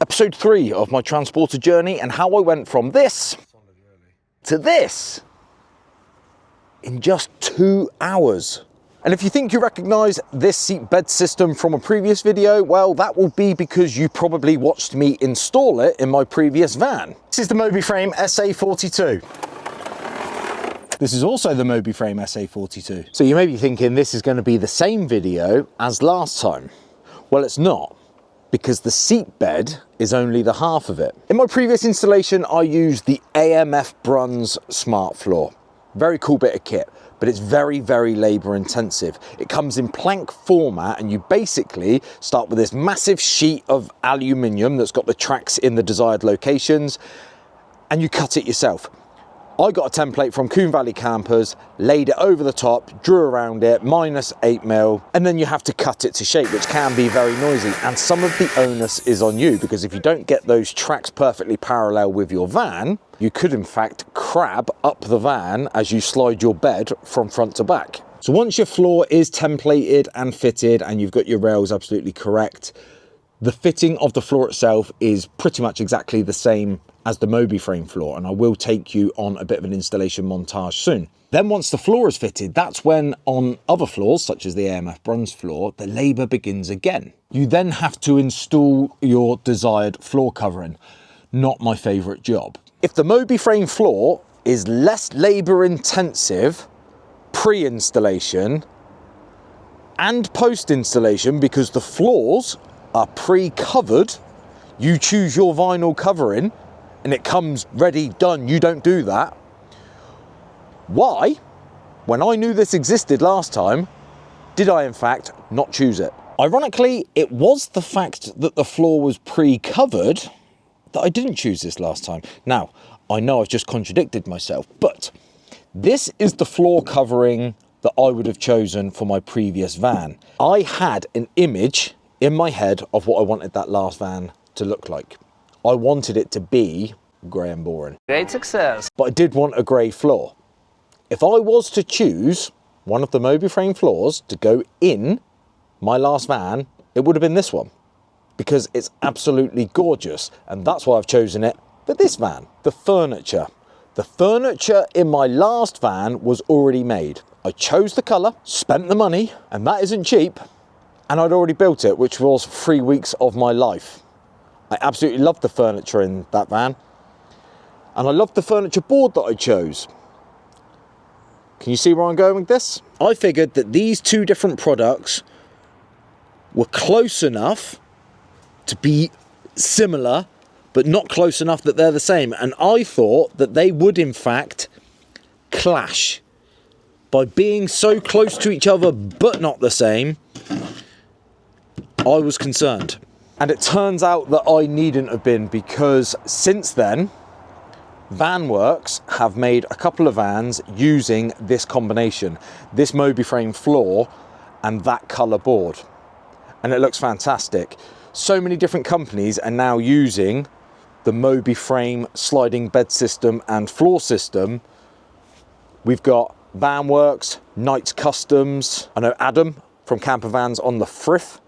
Episode 3 of my transporter journey and how I went from this to this in just 2 hours. And if you think you recognise this seat bed system from a previous video, well, that will be because you probably watched me install it in my previous van. This is the MOBIFRAME SA42. This is also the MOBIFRAME SA42. So you may be thinking this is going to be the same video as last time. Well, it's not, because the seat bed is only the half of it. In my previous installation, I used the AMF Bruns Smart Floor. Very cool bit of kit, but it's very, very labor intensive. It comes in plank format, and you basically start with this massive sheet of aluminium that's got the tracks in the desired locations, and you cut it yourself. I got a template from Combe Valley Campers, laid it over the top, drew around it, -8mm, and then you have to cut it to shape, which can be very noisy. And some of the onus is on you, because if you don't get those tracks perfectly parallel with your van, you could in fact crab up the van as you slide your bed from front to back. So once your floor is templated and fitted and you've got your rails absolutely correct, the fitting of the floor itself is pretty much exactly the same as the MOBIFRAME floor, and I will take you on a bit of an installation montage soon. Then once the floor is fitted, that's when on other floors, such as the AMF Bruns floor, the labour begins again. You then have to install your desired floor covering. Not my favourite job. If the MOBIFRAME floor is less labour intensive pre-installation and post-installation, because the floors are pre-covered, you choose your vinyl covering and it comes ready, done. You don't do that. Why, when I knew this existed last time, did I in fact not choose it? Ironically, it was the fact that the floor was pre-covered that I didn't choose this last time. Now, I know I've just contradicted myself, but this is the floor covering that I would have chosen for my previous van. I had an image in my head of what I wanted that last van to look like. I wanted it to be grey and boring. Great success. But I did want a grey floor. If I was to choose one of the MOBIFRAME floors to go in my last van, it would have been this one, because it's absolutely gorgeous, and that's why I've chosen it for this van. The furniture. The furniture in my last van was already made. I chose the colour, spent the money, and that isn't cheap, and I'd already built it, which was 3 weeks of my life. I absolutely loved the furniture in that van, and I loved the furniture board that I chose. Can you see where I'm going with this? I figured that these two different products were close enough to be similar, but not close enough that they're the same. And I thought that they would in fact clash. By being so close to each other but not the same, I was concerned. And it turns out that I needn't have been, because since then, VanWorks have made a couple of vans using this combination, this MOBIFRAME floor and that colour board. And it looks fantastic. So many different companies are now using the MOBIFRAME sliding bed system and floor system. We've got VanWorks, Knights Customs. I know Adam from Camper Vans on the Frith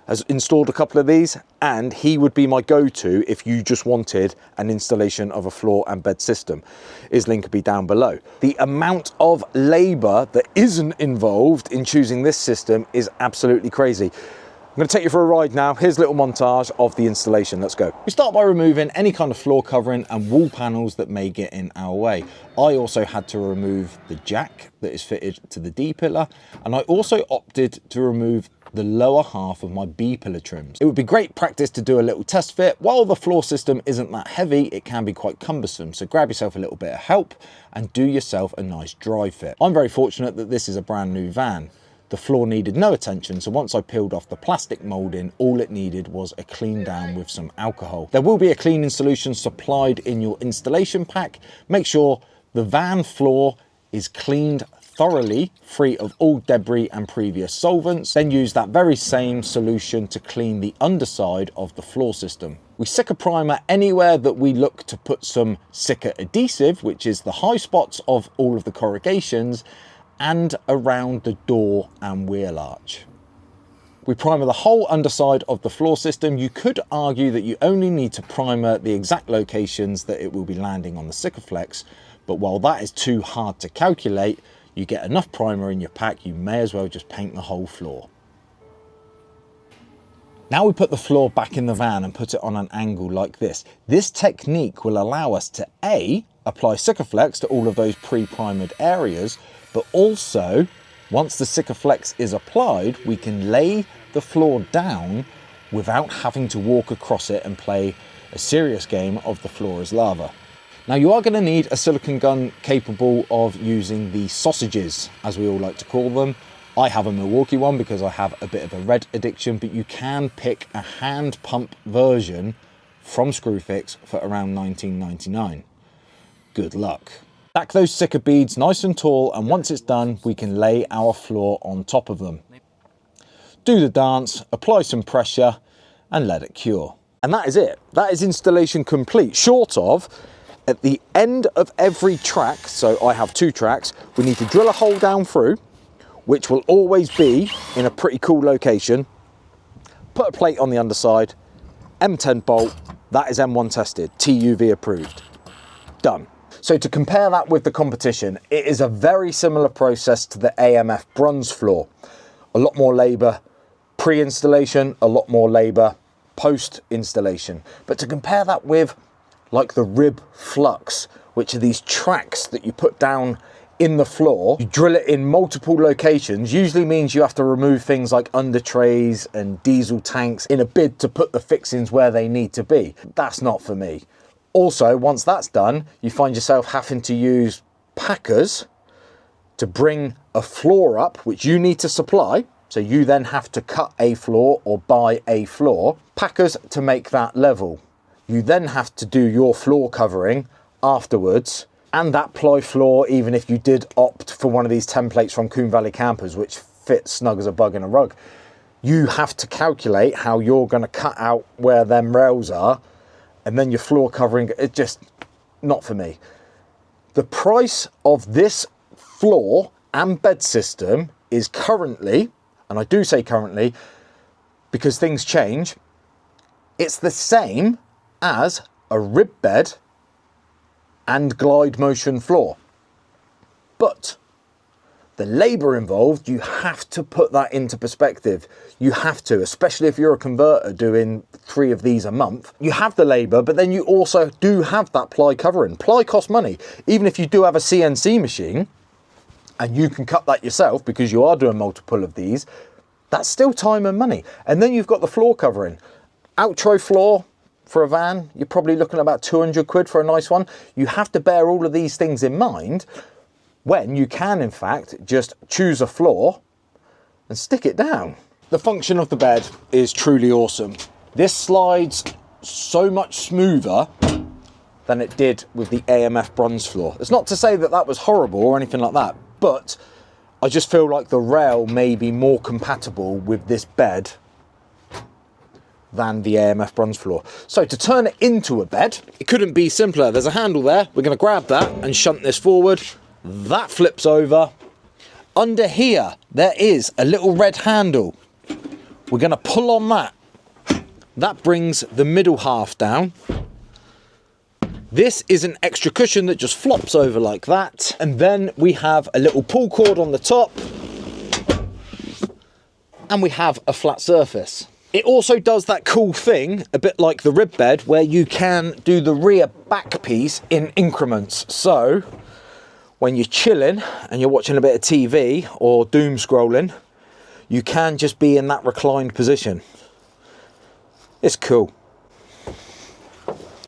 has installed a couple of these, and he would be my go-to if you just wanted an installation of a floor and bed system. His link will be down below. The amount of labour that isn't involved in choosing this system is absolutely crazy. I'm going to take you for a ride now. Here's a little montage of the installation. Let's go. We start by removing any kind of floor covering and wall panels that may get in our way. I also had to remove the jack that is fitted to the D pillar, and I also opted to remove the lower half of my B pillar trims. It would be great practice to do a little test fit. While the floor system isn't that heavy, it can be quite cumbersome, so grab yourself a little bit of help and do yourself a nice dry fit. I'm very fortunate that this is a brand new van. The floor needed no attention, so once I peeled off the plastic moulding, all it needed was a clean down with some alcohol. There will be a cleaning solution supplied in your installation pack. Make sure the van floor is cleaned thoroughly, free of all debris and previous solvents. Then use that very same solution to clean the underside of the floor system. We sick a primer anywhere that we look to put some sicker adhesive, which is the high spots of all of the corrugations, and around the door and wheel arch. We primer the whole underside of the floor system. You could argue that you only need to primer the exact locations that it will be landing on the Sikaflex, but while that is too hard to calculate, you get enough primer in your pack, you may as well just paint the whole floor. Now we put the floor back in the van and put it on an angle like this. This technique will allow us to A, apply Sikaflex to all of those pre-primered areas, but also, once the Sikaflex is applied, we can lay the floor down without having to walk across it and play a serious game of the floor is lava. Now you are going to need a silicone gun capable of using the sausages, as we all like to call them. I have a Milwaukee one because I have a bit of a red addiction, but you can pick a hand pump version from Screwfix for around $19.99. Good luck. Stack those Sika beads nice and tall, and once it's done, we can lay our floor on top of them. Do the dance, apply some pressure, and let it cure. And that is it. That is installation complete, short of at the end of every track, so I have 2 tracks, we need to drill a hole down through, which will always be in a pretty cool location, put a plate on the underside, M10 bolt, that is M1 tested, TUV approved. Done. So to compare that with the competition, it is a very similar process to the AMF bronze floor. A lot more labour pre-installation, a lot more labour post-installation. But to compare that with like the rib flux, which are these tracks that you put down in the floor, you drill it in multiple locations, usually means you have to remove things like under trays and diesel tanks in a bid to put the fixings where they need to be. That's not for me. Also, once that's done, you find yourself having to use packers to bring a floor up, which you need to supply. So you then have to cut a floor or buy a floor. Packers to make that level. You then have to do your floor covering afterwards, and that ply floor, even if you did opt for one of these templates from Coombe Valley Campers, which fits snug as a bug in a rug, you have to calculate how you're going to cut out where them rails are, and then your floor covering, it's just not for me. The price of this floor and bed system is currently, and I do say currently because things change, it's the same as a rib bed and glide motion floor. But the labour involved, you have to put that into perspective. You have to, especially if you're a converter doing 3 of these a month. You have the labour, but then you also do have that ply covering. Ply costs money. Even if you do have a CNC machine and you can cut that yourself because you are doing multiple of these, that's still time and money. And then you've got the floor covering. Outro floor for a van, you're probably looking at about 200 quid for a nice one. You have to bear all of these things in mind when you can, in fact, just choose a floor and stick it down. The function of the bed is truly awesome. This slides so much smoother than it did with the AMF bronze floor. It's not to say that that was horrible or anything like that, but I just feel like the rail may be more compatible with this bed than the AMF bronze floor. So to turn it into a bed, it couldn't be simpler. There's a handle there. We're going to grab that and shunt this forward. That flips over. Under here, there is a little red handle. We're going to pull on that. That brings the middle half down. This is an extra cushion that just flops over like that. And then we have a little pull cord on the top. And we have a flat surface. It also does that cool thing, a bit like the rib bed, where you can do the rear back piece in increments. So when you're chilling and you're watching a bit of TV or doom scrolling, you can just be in that reclined position. It's cool.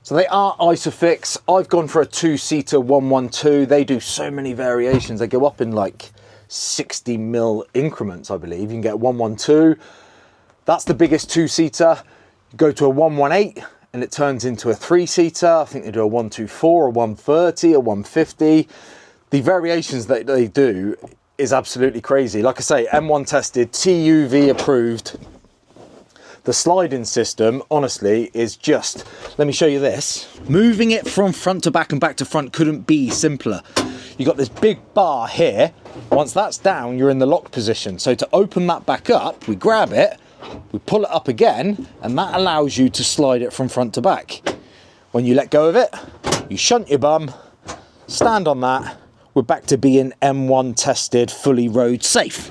So they are Isofix. I've gone for a 2-seater 112. They do so many variations. They go up in like 60mm increments, I believe. You can get 112. That's the biggest 2-seater. Go to a 118 and it turns into a 3-seater. I think they do a 124, a 130, a 150. The variations that they do is absolutely crazy. Like I say, M1 tested, TUV approved. The sliding system, honestly, is just, let me show you this. Moving it from front to back and back to front couldn't be simpler. You've got this big bar here. Once that's down, you're in the lock position. So to open that back up, we grab it, We pull it up again, and that allows you to slide it from front to back. When you let go of it, you shunt your bum, stand on that, we're back to being M1 tested, fully road safe.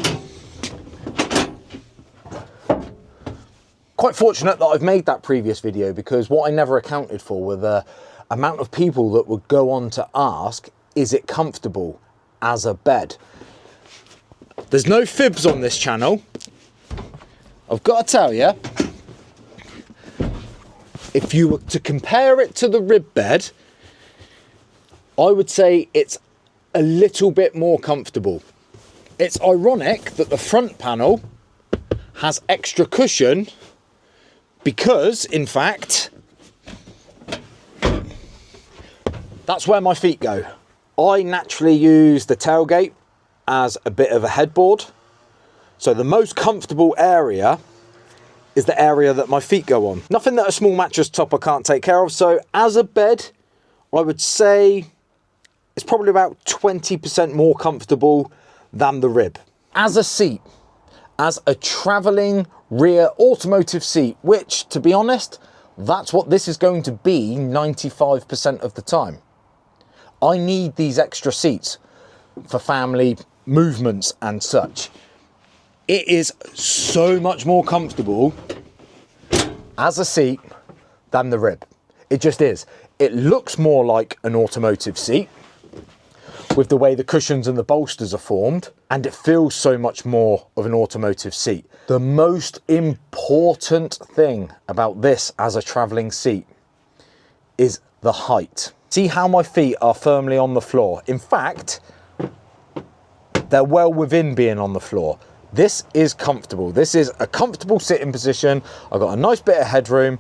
Quite fortunate that I've made that previous video, because what I never accounted for were the amount of people that would go on to ask, is it comfortable as a bed? There's no fibs on this channel. I've got to tell you, if you were to compare it to the rib bed, I would say it's a little bit more comfortable. It's ironic that the front panel has extra cushion because, in fact, that's where my feet go. I naturally use the tailgate as a bit of a headboard. So the most comfortable area is the area that my feet go on. Nothing that a small mattress topper can't take care of. So as a bed, I would say it's probably about 20% more comfortable than the rib. As a seat, as a traveling rear automotive seat, which, to be honest, that's what this is going to be 95% of the time. I need these extra seats for family movements and such. It is so much more comfortable as a seat than the rib. It just is. It looks more like an automotive seat with the way the cushions and the bolsters are formed, and it feels so much more of an automotive seat. The most important thing about this as a traveling seat is the height. See how my feet are firmly on the floor? In fact, they're well within being on the floor. This is comfortable. This is a comfortable sitting position. I've got a nice bit of headroom.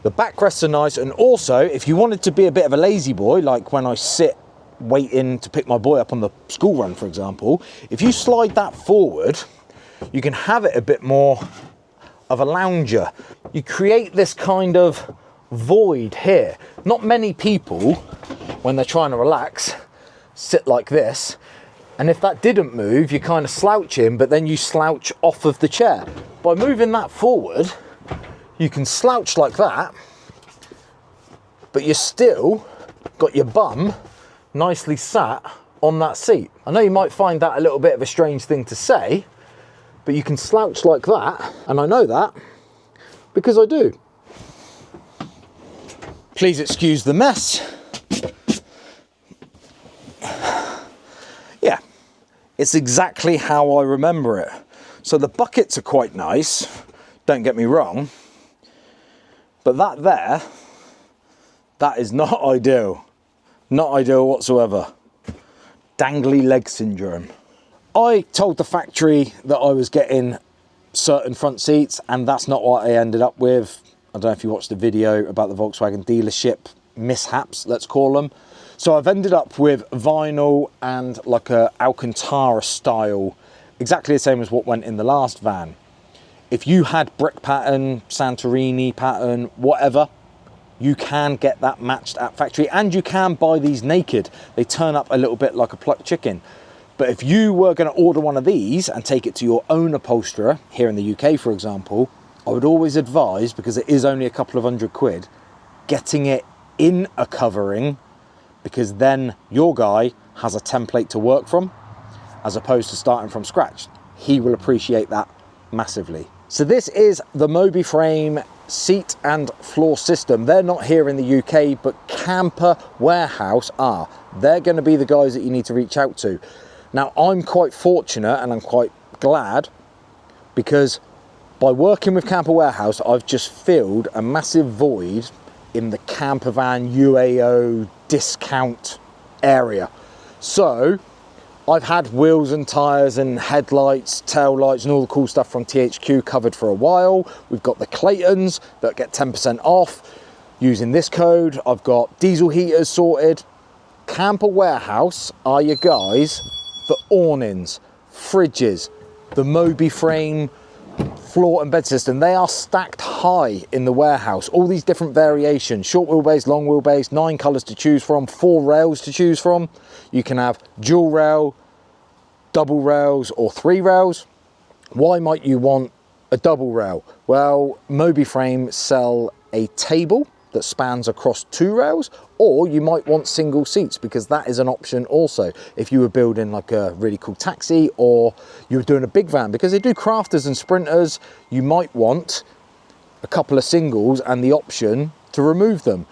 The backrests are nice. And also, if you wanted to be a bit of a lazy boy, like when I sit waiting to pick my boy up on the school run, for example, if you slide that forward, you can have it a bit more of a lounger. You create this kind of void here. Not many people, when they're trying to relax, sit like this. And if that didn't move, you kind of slouch in, but then you slouch off of the chair. By moving that forward, you can slouch like that, but you still got your bum nicely sat on that seat. I know you might find that a little bit of a strange thing to say, but you can slouch like that, and I know that because I do. Please excuse the mess. Yeah, it's exactly how I remember it. So the buckets are quite nice, don't get me wrong, but that there, that is not ideal. Not ideal whatsoever. Dangly leg syndrome. I told the factory that I was getting certain front seats, and that's not what I ended up with. I don't know if you watched the video about the Volkswagen dealership mishaps, let's call them. So I've ended up with vinyl and like a Alcantara style, exactly the same as what went in the last van. If you had brick pattern, Santorini pattern, whatever, you can get that matched at factory, and you can buy these naked. They turn up a little bit like a plucked chicken. But if you were going to order one of these and take it to your own upholsterer, here in the UK, for example, I would always advise, because it is only a couple of £100, getting it in a covering, because then your guy has a template to work from, as opposed to starting from scratch. He will appreciate that massively. So this is the MOBIFRAME seat and floor system. They're not here in the UK, but Camper Warehouse are. They're going to be the guys that you need to reach out to. Now, I'm quite fortunate and I'm quite glad, because by working with Camper Warehouse, I've just filled a massive void in the camper van UAO discount area. So I've had wheels and tyres and headlights, tail lights and all the cool stuff from THQ covered for a while. We've got the Claytons that get 10% off using this code. I've got diesel heaters sorted. Camper Warehouse are your guys for awnings, fridges, the MOBIFRAME floor and bed system. They are stacked high in the warehouse. All these different variations, short wheelbase, long wheelbase, 9 colours to choose from, 4 rails to choose from. You can have dual rail, double rails or 3 rails. Why might you want A double rail. Well, MOBIFRAME sell a table that spans across 2 rails, or you might want single seats, because that is an option also. If you were building like a really cool taxi, or you were doing a big van, because they do crafters and sprinters, you might want a couple of singles and the option to remove them.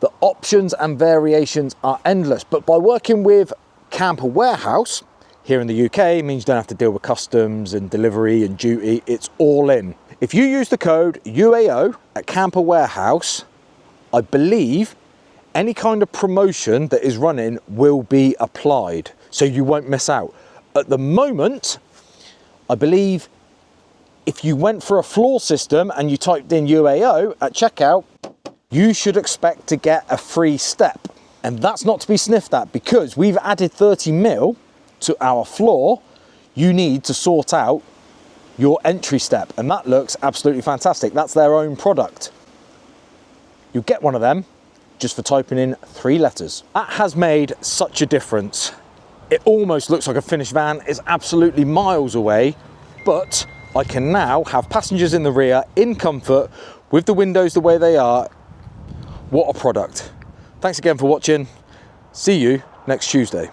The options and variations are endless, but by working with Camper Warehouse here in the UK, it means you don't have to deal with customs and delivery and duty. It's all in. If you use the code UAO at Camper Warehouse, I believe any kind of promotion that is running will be applied, so you won't miss out. At the moment, I believe if you went for a floor system and you typed in UAO at checkout, you should expect to get a free step. And that's not to be sniffed at, because we've added 30mm to our floor. You need to sort out your entry step, and that looks absolutely fantastic. That's their own product. You'll get one of them just for typing in 3 letters. That has made such a difference. It almost looks like a finished van. It's absolutely miles away, but I can now have passengers in the rear in comfort with the windows the way they are. What a product. Thanks again for watching. See you next Tuesday.